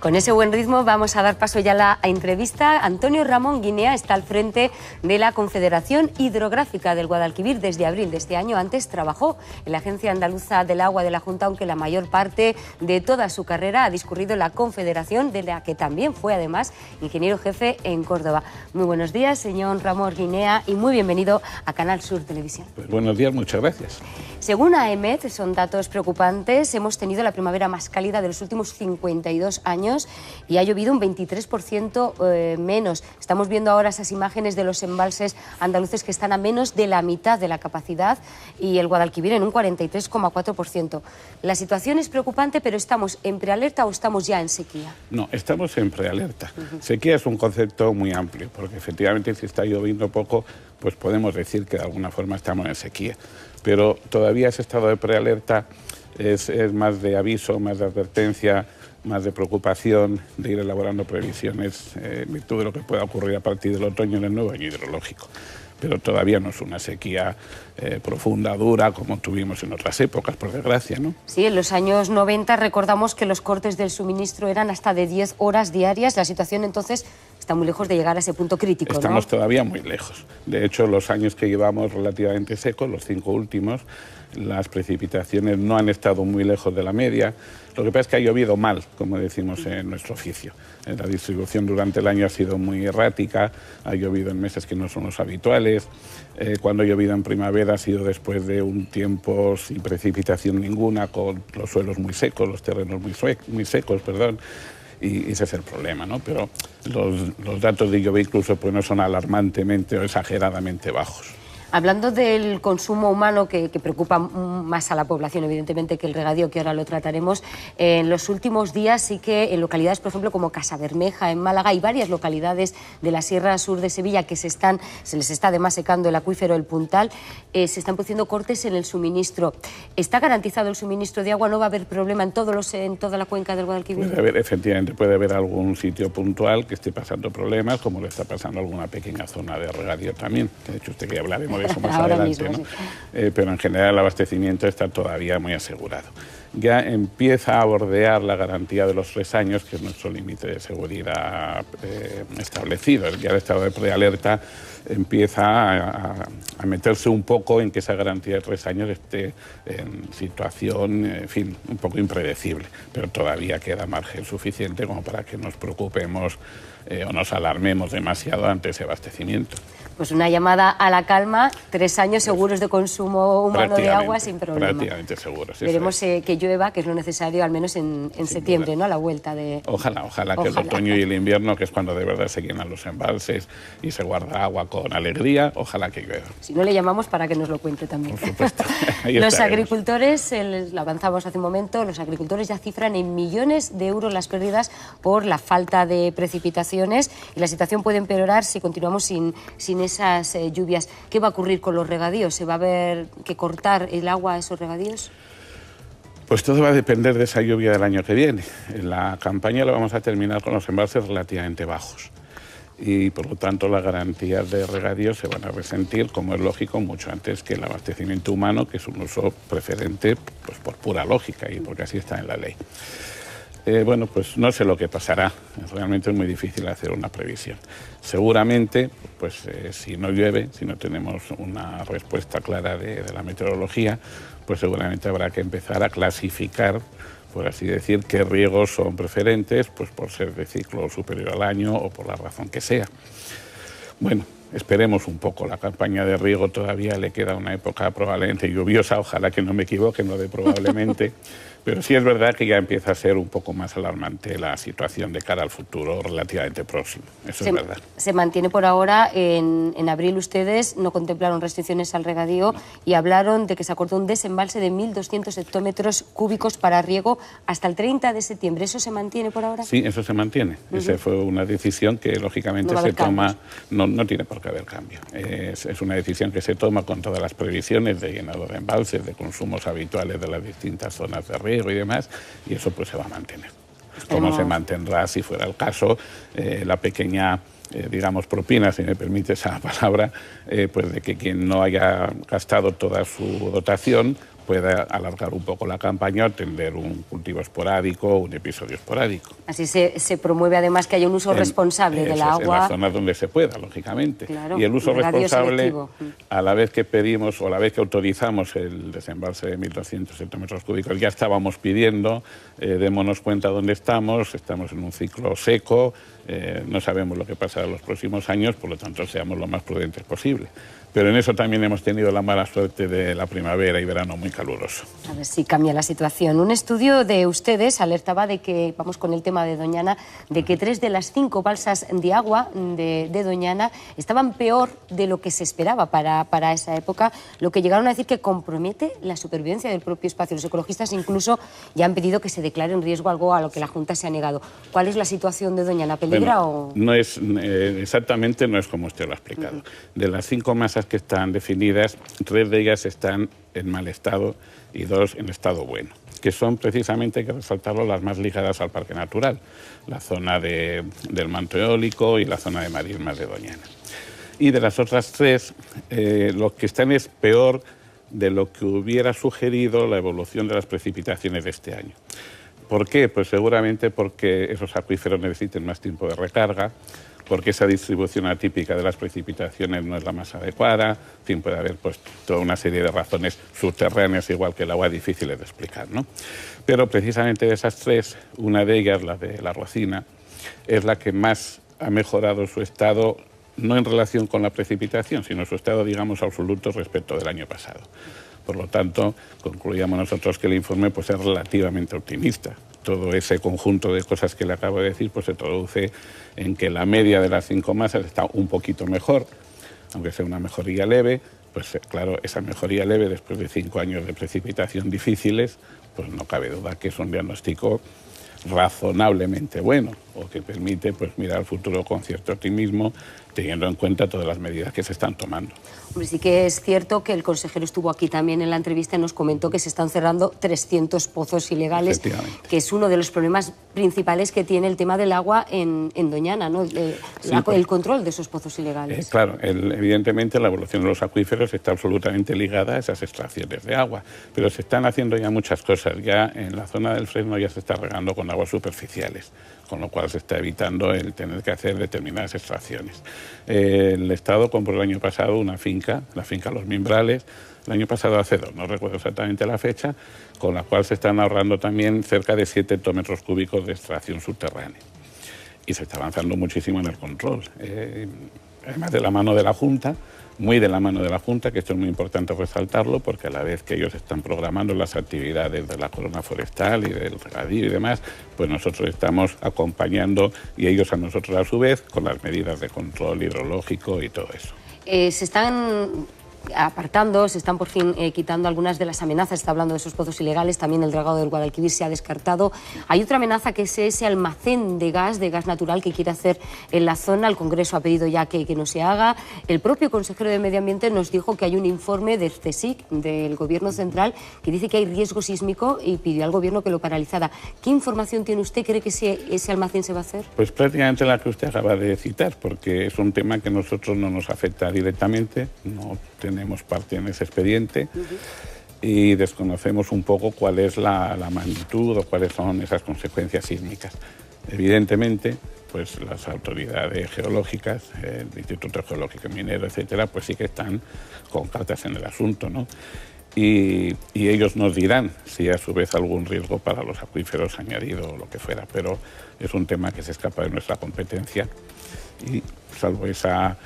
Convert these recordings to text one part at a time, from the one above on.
Con ese buen ritmo vamos a dar paso ya a la entrevista. Antonio Ramón Guinea está al frente de la Confederación Hidrográfica del Guadalquivir desde abril de este año. Antes trabajó en la Agencia Andaluza del Agua de la Junta, aunque la mayor parte de toda su carrera ha discurrido en la Confederación, de la que también fue además ingeniero jefe en Córdoba. Muy buenos días, señor Ramón Guinea, y muy bienvenido a Canal Sur Televisión. Pues buenos días, muchas gracias. Según AEMET, son datos preocupantes. Hemos tenido la primavera más cálida de los últimos 52 años y ha llovido un 23% menos. Estamos viendo ahora esas imágenes de los embalses andaluces que están a menos de la mitad de la capacidad y el Guadalquivir en un 43,4%. La situación es preocupante, pero ¿estamos en prealerta o estamos ya en sequía? No, estamos en prealerta. Sequía es un concepto muy amplio, porque efectivamente si está lloviendo poco, pues podemos decir que de alguna forma estamos en sequía. Pero todavía ese estado de prealerta es más de aviso, más de advertencia, más de preocupación, de ir elaborando previsiones en virtud de lo que pueda ocurrir a partir del otoño en el nuevo año hidrológico. Pero todavía no es una sequía profunda, dura, como tuvimos en otras épocas, por desgracia, ¿no? Sí, en los años 90 recordamos que los cortes del suministro eran hasta de 10 horas diarias. La situación entonces está muy lejos de llegar a ese punto crítico, ¿no? Estamos todavía muy lejos. De hecho, los años que llevamos relativamente secos, los 5 últimos, las precipitaciones no han estado muy lejos de la media. Lo que pasa es que ha llovido mal, como decimos en nuestro oficio. La distribución durante el año ha sido muy errática, ha llovido en meses que no son los habituales. Cuando ha llovido en primavera ha sido después de un tiempo sin precipitación ninguna, con los suelos muy secos, los terrenos muy secos, perdón. Y ese es el problema, ¿no? Pero los datos de lluvia incluso pues, no son alarmantemente o exageradamente bajos. Hablando del consumo humano, que preocupa más a la población, evidentemente, que el regadío, que ahora lo trataremos, en los últimos días sí que en localidades, por ejemplo, como Casabermeja, en Málaga, y varias localidades de la Sierra Sur de Sevilla que se les está además secando el acuífero El Puntal, se están produciendo cortes en el suministro. ¿Está garantizado el suministro de agua? ¿No va a haber problema en toda la cuenca del Guadalquivir? Efectivamente, puede haber algún sitio puntual que esté pasando problemas, como le está pasando a alguna pequeña zona de regadío también. De hecho, usted que hablaremos de eso más adelante, mismo, ¿no? Sí. Pero en general el abastecimiento está todavía muy asegurado. Ya empieza a bordear la garantía de los 3 años, que es nuestro límite de seguridad establecido. Ya el estado de prealerta empieza a meterse un poco en que esa garantía de 3 años esté en situación, en fin, un poco impredecible, pero todavía queda margen suficiente como para que nos preocupemos o nos alarmemos demasiado ante ese abastecimiento. Pues una llamada a la calma, 3 años seguros de consumo humano de agua sin problema. Prácticamente seguros. Veremos que llueva, que es lo necesario, al menos en septiembre, ¿no? A la vuelta de... Ojalá que el otoño y el invierno, que es cuando de verdad se llenan los embalses y se guarda agua con alegría, ojalá que llueva. Si no, le llamamos para que nos lo cuente también. Por supuesto. Los agricultores, lo avanzamos hace un momento, los agricultores ya cifran en millones de euros las pérdidas por la falta de precipitaciones y la situación puede empeorar si continuamos sin esas lluvias. ¿Qué va a ocurrir con los regadíos? ¿Se va a haber que cortar el agua a esos regadíos? Pues todo va a depender de esa lluvia del año que viene. En la campaña la vamos a terminar con los embalses relativamente bajos y por lo tanto las garantías de regadío se van a resentir, como es lógico, mucho antes que el abastecimiento humano, que es un uso preferente pues, por pura lógica y porque así está en la ley. Bueno, pues no sé lo que pasará. Realmente es muy difícil hacer una previsión. Seguramente, pues si no llueve, si no tenemos una respuesta clara de la meteorología, pues seguramente habrá que empezar a clasificar, por así decir, qué riegos son preferentes, pues por ser de ciclo superior al año o por la razón que sea. Bueno, esperemos un poco. La campaña de riego todavía le queda una época probablemente lluviosa, ojalá que no me equivoque, no de probablemente, pero sí es verdad que ya empieza a ser un poco más alarmante la situación de cara al futuro relativamente próximo. Eso es verdad. Se mantiene por ahora. En abril ustedes no contemplaron restricciones al regadío y hablaron de que se acordó un desembalse de 1.200 hectómetros cúbicos para riego hasta el 30 de septiembre. ¿Eso se mantiene por ahora? Sí, eso se mantiene. Esa fue una decisión que lógicamente se toma... No tiene por qué haber cambio. Es una decisión que se toma con todas las previsiones de llenado de embalses, de consumos habituales de las distintas zonas de riego y demás, y eso pues se va a mantener. Como se mantendrá, si fuera el caso, la pequeña, digamos, propina, si me permite esa palabra, pues de que quien no haya gastado toda su dotación puede alargar un poco la campaña o tener un cultivo esporádico o un episodio esporádico. Así se promueve además que haya un uso responsable del agua. En las zonas donde se pueda, lógicamente. Claro, y el uso responsable, selectivo. a la vez que pedimos o a la vez que autorizamos el desembalse de 1.200 hectómetros cúbicos, ya estábamos pidiendo, démonos cuenta dónde estamos en un ciclo seco, no sabemos lo que pasará en los próximos años, por lo tanto seamos lo más prudentes posible. Pero en eso también hemos tenido la mala suerte de la primavera y verano muy caluroso. A ver si cambia la situación. Un estudio de ustedes alertaba de que, vamos con el tema de Doñana, de que 3 de las 5 balsas de agua de Doñana estaban peor de lo que se esperaba para esa época, lo que llegaron a decir que compromete la supervivencia del propio espacio. Los ecologistas incluso ya han pedido que se declare en riesgo algo a lo que la Junta se ha negado. ¿Cuál es la situación de Doñana? ¿Peligra o...? No es, exactamente no es como usted lo ha explicado. De las 5 masas que están definidas, 3 de ellas están en mal estado y 2 en estado bueno, que son precisamente, hay que resaltarlo, las más ligadas al parque natural, la zona del manto eólico y la zona de marismas de Doñana. Y de las otras 3, lo que están es peor de lo que hubiera sugerido la evolución de las precipitaciones de este año. ¿Por qué? Pues seguramente porque esos acuíferos necesiten más tiempo de recarga, porque esa distribución atípica de las precipitaciones no es la más adecuada, en fin, puede haber pues toda una serie de razones subterráneas, igual que el agua, difíciles de explicar, ¿no? Pero precisamente de esas 3, una de ellas, la de la Rocina, es la que más ha mejorado su estado, no en relación con la precipitación, sino su estado, digamos, absoluto respecto del año pasado. Por lo tanto, concluíamos nosotros que el informe pues, es relativamente optimista. Todo ese conjunto de cosas que le acabo de decir pues, se traduce en que la media de las 5 masas está un poquito mejor, aunque sea una mejoría leve. Pues claro, esa mejoría leve después de 5 años de precipitación difíciles, pues no cabe duda que es un diagnóstico razonablemente bueno o que permite pues, mirar al futuro con cierto optimismo, teniendo en cuenta todas las medidas que se están tomando. Hombre, sí que es cierto que el consejero estuvo aquí también en la entrevista y nos comentó que se están cerrando 300 pozos ilegales, que es uno de los problemas principales que tiene el tema del agua en Doñana, ¿no? El control de esos pozos ilegales. Claro, evidentemente la evolución de los acuíferos está absolutamente ligada a esas extracciones de agua, pero se están haciendo ya muchas cosas. Ya en la zona del Fresno ya se está regando con aguas superficiales, con lo cual se está evitando el tener que hacer determinadas extracciones. El Estado compró el año pasado una finca, la finca Los Mimbrales, el año pasado hace 2, no recuerdo exactamente la fecha, con la cual se están ahorrando también cerca de 7 hectómetros cúbicos de extracción subterránea. Y se está avanzando muchísimo en el control. Además de la mano de la Junta, muy de la mano de la Junta, que esto es muy importante resaltarlo, porque a la vez que ellos están programando las actividades de la corona forestal y del regadío y demás, pues nosotros estamos acompañando y ellos a nosotros a su vez con las medidas de control hidrológico y todo eso. Se están apartando, se están por fin quitando algunas de las amenazas. Está hablando de esos pozos ilegales, también el dragado del Guadalquivir se ha descartado. Hay otra amenaza que es ese almacén de gas natural que quiere hacer en la zona. El Congreso ha pedido ya que no se haga. El propio consejero de Medio Ambiente nos dijo que hay un informe del CSIC, del Gobierno Central, que dice que hay riesgo sísmico y pidió al Gobierno que lo paralizara. ¿Qué información tiene usted? ¿Cree que ese almacén se va a hacer? Pues prácticamente la que usted acaba de citar, porque es un tema que a nosotros no nos afecta directamente, no tenemos parte en ese expediente y desconocemos un poco cuál es la magnitud o cuáles son esas consecuencias sísmicas. Evidentemente, pues las autoridades geológicas, el Instituto Geológico y Minero, etcétera, pues sí que están con cartas en el asunto, ¿no? Y ellos nos dirán si a su vez algún riesgo para los acuíferos añadido o lo que fuera, pero es un tema que se escapa de nuestra competencia y salvo esa,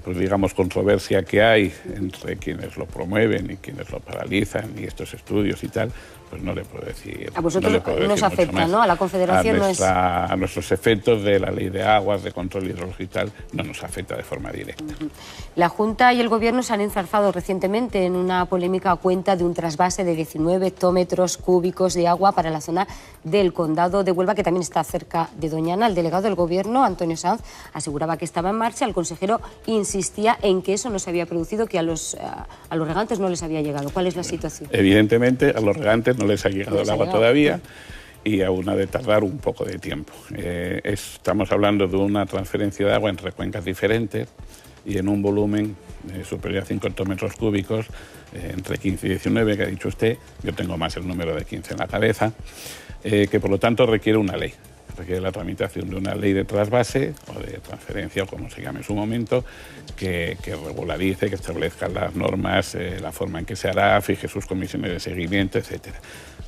pues digamos, controversia que hay entre quienes lo promueven y quienes lo paralizan y estos estudios y tal, pues no le puedo decir. A vosotros no nos afecta, ¿no? A la Confederación a nuestros efectos de la ley de aguas, de control hidrológico y tal, no nos afecta de forma directa. La Junta y el Gobierno se han enzarzado recientemente en una polémica a cuenta de un trasvase de 19 hectómetros cúbicos de agua para la zona del Condado de Huelva, que también está cerca de Doñana. El delegado del Gobierno, Antonio Sanz, aseguraba que estaba en marcha. El consejero insistía en que eso no se había producido, que a los regantes no les había llegado. ¿Cuál es la situación? Evidentemente, a los regantes no les ha llegado el agua todavía y aún ha de tardar un poco de tiempo. Estamos hablando de una transferencia de agua entre cuencas diferentes. y en un volumen superior a 5 hectómetros cúbicos, entre 15 y 19, que ha dicho usted. Yo tengo más el número de 15 en la cabeza, que por lo tanto requiere una ley. Requiere la tramitación de una ley de trasvase o de transferencia, o como se llame en su momento, que regularice, que establezca las normas, la forma en que se hará, fije sus comisiones de seguimiento, etcétera.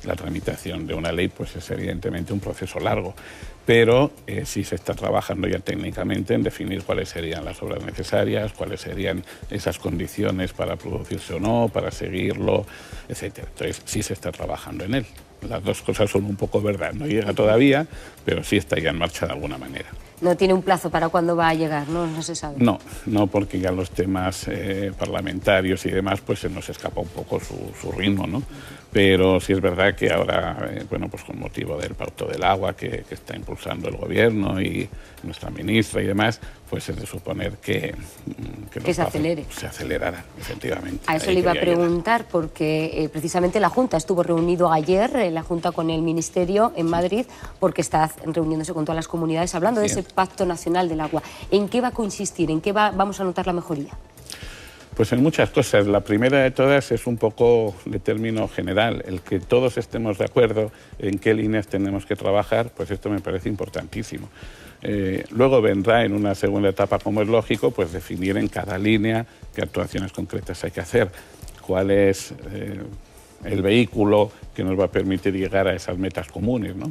La tramitación de una ley pues es evidentemente un proceso largo, pero sí se está trabajando ya técnicamente en definir cuáles serían las obras necesarias, cuáles serían esas condiciones para producirse o no, para seguirlo, etcétera. Entonces sí se está trabajando en él. Las dos cosas son un poco verdad, no llega todavía, pero sí está ya en marcha de alguna manera. No tiene un plazo para cuándo va a llegar, ¿no? No se sabe. No, porque ya los temas parlamentarios y demás, pues se nos escapa un poco su ritmo, ¿no? Pero sí es verdad que ahora, bueno, pues con motivo del Pacto del Agua que está impulsando el Gobierno y nuestra ministra y demás, pues es de suponer que se acelere. Se acelerará, efectivamente. A eso le iba a preguntar, porque precisamente la Junta estuvo reunido ayer, la Junta con el Ministerio en Madrid, porque está reuniéndose con todas las comunidades, hablando de ese Pacto Nacional del Agua. ¿En qué va a consistir? ¿En qué vamos a notar la mejoría? Pues en muchas cosas. La primera de todas es un poco de término general, el que todos estemos de acuerdo en qué líneas tenemos que trabajar, pues esto me parece importantísimo. Luego vendrá en una segunda etapa, como es lógico, pues definir en cada línea qué actuaciones concretas hay que hacer, cuál es el vehículo que nos va a permitir llegar a esas metas comunes, ¿no?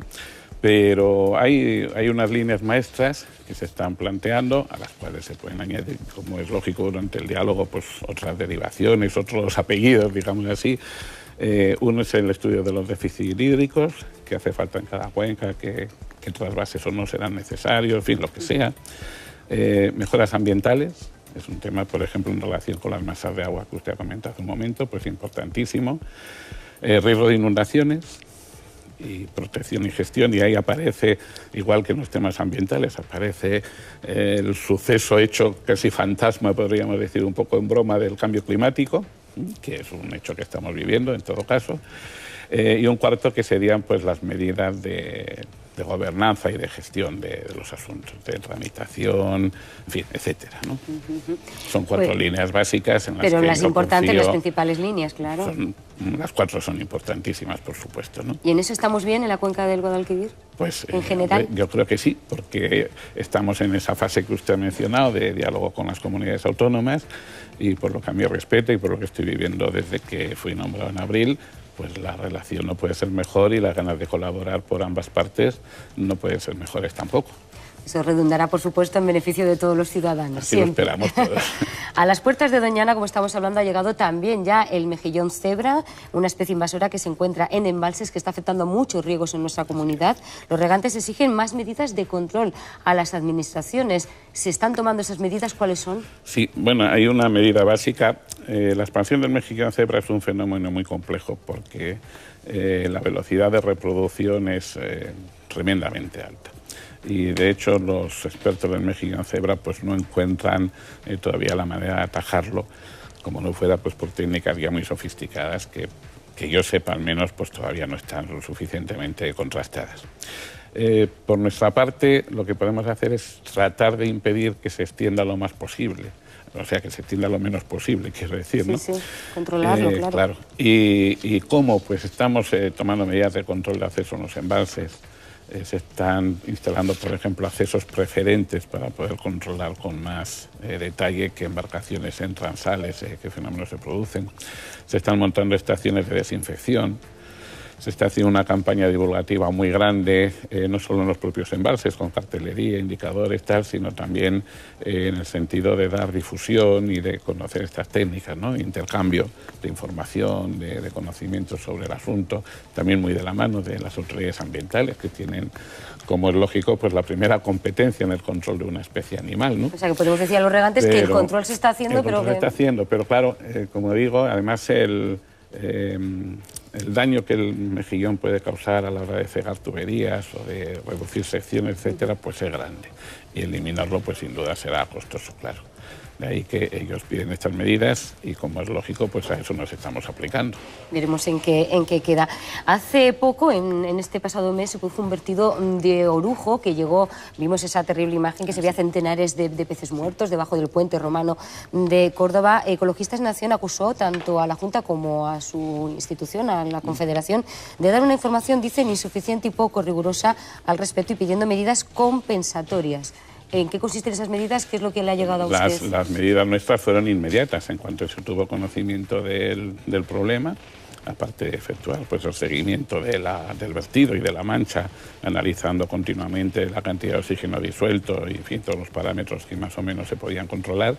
Pero hay unas líneas maestras que se están planteando, a las cuales se pueden añadir, como es lógico, durante el diálogo, pues otras derivaciones, otros apellidos, digamos así. Uno es el estudio de los déficits hídricos, que hace falta en cada cuenca, que trasvases o no serán necesarios, en fin, lo que sea. Mejoras ambientales, es un tema, por ejemplo, en relación con las masas de agua que usted ha comentado hace un momento, pues importantísimo. Riesgo de inundaciones y protección y gestión, y ahí aparece, igual que en los temas ambientales, aparece el suceso hecho casi fantasma, podríamos decir un poco en broma, del cambio climático, que es un hecho que estamos viviendo en todo caso, y un cuarto que serían pues las medidas de gobernanza y de gestión de los asuntos, de tramitación, en fin, etcétera, ¿no? Son 4 líneas básicas en las pero que las importantes, las principales líneas, claro. Las 4 son importantísimas, por supuesto, ¿no? ¿Y en eso estamos bien en la cuenca del Guadalquivir? Pues en general. Yo creo que sí, porque estamos en esa fase que usted ha mencionado de diálogo con las comunidades autónomas, y por lo que a mí respecta y por lo que estoy viviendo desde que fui nombrado en abril, pues la relación no puede ser mejor y las ganas de colaborar por ambas partes no pueden ser mejores tampoco. Eso redundará, por supuesto, en beneficio de todos los ciudadanos. Así lo esperamos todos. A las puertas de Doñana, como estamos hablando, ha llegado también ya el mejillón cebra, una especie invasora que se encuentra en embalses, que está afectando a muchos riegos en nuestra comunidad. Los regantes exigen más medidas de control a las administraciones. ¿Se están tomando esas medidas? ¿Cuáles son? Sí, bueno, hay una medida básica. La expansión del mejillón cebra es un fenómeno muy complejo porque la velocidad de reproducción es tremendamente alta. Y de hecho los expertos del mejillón cebra pues no encuentran todavía la manera de atajarlo, como no fuera pues por técnicas ya muy sofisticadas que yo sepa al menos pues todavía no están lo suficientemente contrastadas. Por nuestra parte lo que podemos hacer es tratar de impedir que se extienda lo más posible, o sea que se extienda lo menos posible, quiero decir, ¿no? Sí, controlarlo, claro. ¿Y cómo? Pues estamos tomando medidas de control de acceso a los embalses. Se están instalando, por ejemplo, accesos preferentes para poder controlar con más detalle qué embarcaciones entran, salen, qué fenómenos se producen. Se están montando estaciones de desinfección. Se está haciendo una campaña divulgativa muy grande, no solo en los propios embalses, con cartelería, indicadores, tal, sino también en el sentido de dar difusión y de conocer estas técnicas, ¿no? Intercambio de información, de conocimientos sobre el asunto, también muy de la mano de las autoridades ambientales, que tienen, como es lógico, pues la primera competencia en el control de una especie animal, ¿no? O sea, que podemos decir a los regantes que el control se está haciendo, pero claro, como digo, además el daño que el mejillón puede causar a la hora de cegar tuberías o de reducir secciones, etcétera, pues es grande. Y eliminarlo, pues sin duda será costoso, claro. De ahí que ellos piden estas medidas y, como es lógico, pues a eso nos estamos aplicando. Veremos en qué queda. Hace poco, en este pasado mes, se produjo un vertido de orujo que llegó, vimos esa terrible imagen que se veía centenares de peces muertos debajo del puente romano de Córdoba. Ecologistas en Acción acusó tanto a la Junta como a su institución, a la Confederación, de dar una información, dicen, insuficiente y poco rigurosa al respecto y pidiendo medidas compensatorias. ¿En qué consisten esas medidas? ¿Qué es lo que le ha llegado a usted? Las medidas nuestras fueron inmediatas. En cuanto se tuvo conocimiento del problema, aparte de efectuar pues, el seguimiento del vertido y de la mancha, analizando continuamente la cantidad de oxígeno disuelto y, en fin, todos los parámetros que más o menos se podían controlar,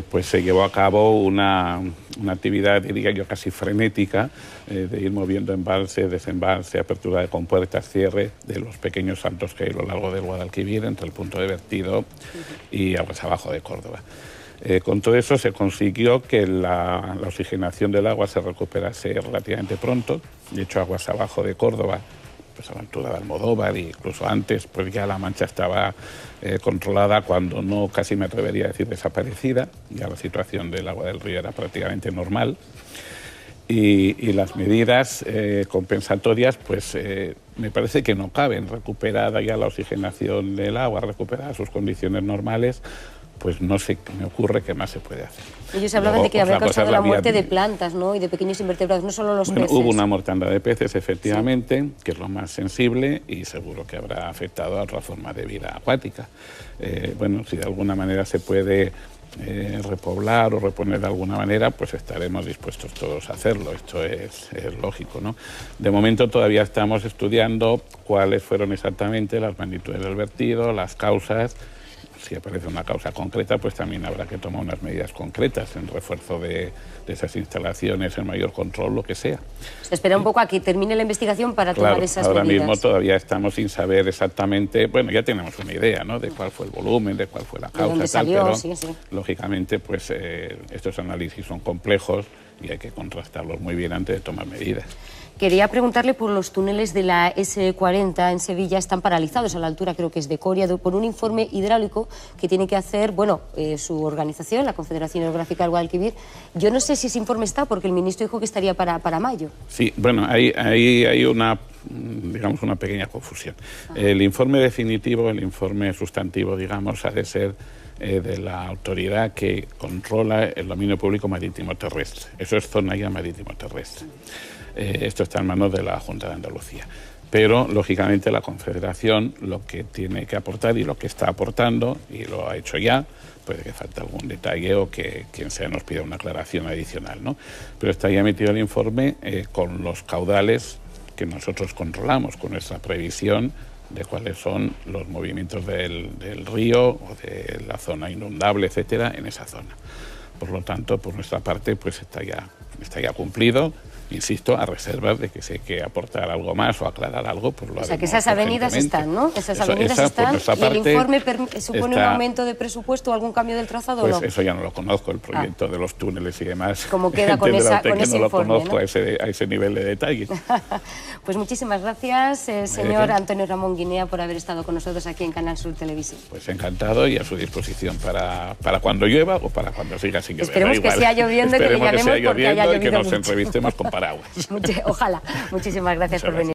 pues se llevó a cabo una actividad, diría yo, casi frenética, de ir moviendo embalse, desembalse, apertura de compuertas, cierre de los pequeños saltos que hay a lo largo del Guadalquivir entre el punto de vertido y aguas abajo de Córdoba. Con todo eso se consiguió que la oxigenación del agua se recuperase relativamente pronto. De hecho, aguas abajo de Córdoba, pues a la altura de Almodóvar, e incluso antes, pues ya la mancha estaba controlada, cuando no, casi me atrevería a decir desaparecida. Ya la situación del agua del río era prácticamente normal. Y las medidas compensatorias, pues me parece que no caben. Recuperada ya la oxigenación del agua, recuperada sus condiciones normales, pues no se me ocurre qué más se puede hacer. Ellos hablaban de que habría causado la muerte de plantas, ¿no?, y de pequeños invertebrados, no solo los peces. Hubo una mortandad de peces, efectivamente, sí, que es lo más sensible, y seguro que habrá afectado a otra forma de vida acuática. Bueno, si de alguna manera se puede repoblar o reponer de alguna manera, pues estaremos dispuestos todos a hacerlo. Esto es lógico, ¿no? De momento todavía estamos estudiando cuáles fueron exactamente las magnitudes del vertido, las causas. Si aparece una causa concreta, pues también habrá que tomar unas medidas concretas en refuerzo de esas instalaciones, en mayor control, lo que sea. Se espera un poco a que termine la investigación para tomar esas ahora medidas. Mismo todavía estamos sin saber exactamente, bueno, ya tenemos una idea, ¿no?, de cuál fue el volumen, de cuál fue la causa, de dónde salió, pero sí, sí. Lógicamente, pues estos análisis son complejos y hay que contrastarlos muy bien antes de tomar medidas. Quería preguntarle por los túneles de la S40 en Sevilla, están paralizados a la altura, creo que es de Coria, por un informe hidráulico que tiene que hacer, bueno, su organización, la Confederación Hidrográfica del Guadalquivir. Yo no sé si ese informe está, porque el ministro dijo que estaría para mayo. Sí, bueno, hay una, digamos, una pequeña confusión. El informe definitivo, el informe sustantivo, digamos, ha de ser de la autoridad que controla el dominio público marítimo terrestre. Eso es zona ya marítimo terrestre. Esto está en manos de la Junta de Andalucía. Pero, lógicamente, la Confederación lo que tiene que aportar y lo que está aportando, y lo ha hecho ya, puede que falte algún detalle o que quien sea nos pida una aclaración adicional, ¿no? Pero está ya emitido el informe con los caudales que nosotros controlamos, con nuestra previsión de cuáles son los movimientos del río o de la zona inundable, etcétera, en esa zona. Por lo tanto, por nuestra parte, pues está ya cumplido. Insisto, a reserva de que si hay que aportar algo más o aclarar algo, pues lo haremos. O sea, que esas avenidas están, ¿no? Esas avenidas están, y el informe supone un aumento de presupuesto o algún cambio del trazado, pues ¿no? Eso ya no lo conozco, el proyecto de los túneles y demás. ¿Cómo queda con ese informe? No lo conozco, ¿no?, a ese nivel de detalle. Pues muchísimas gracias, señor Antonio Ramón Guinea, por haber estado con nosotros aquí en Canal Sur Televisión. Pues encantado y a su disposición para cuando llueva o para cuando siga sin llover. Esperemos que sea lloviendo y que le llamemos porque haya llovido y que nos mucho. entrevistemos con paraguas. Ojalá. Muchísimas gracias por venir.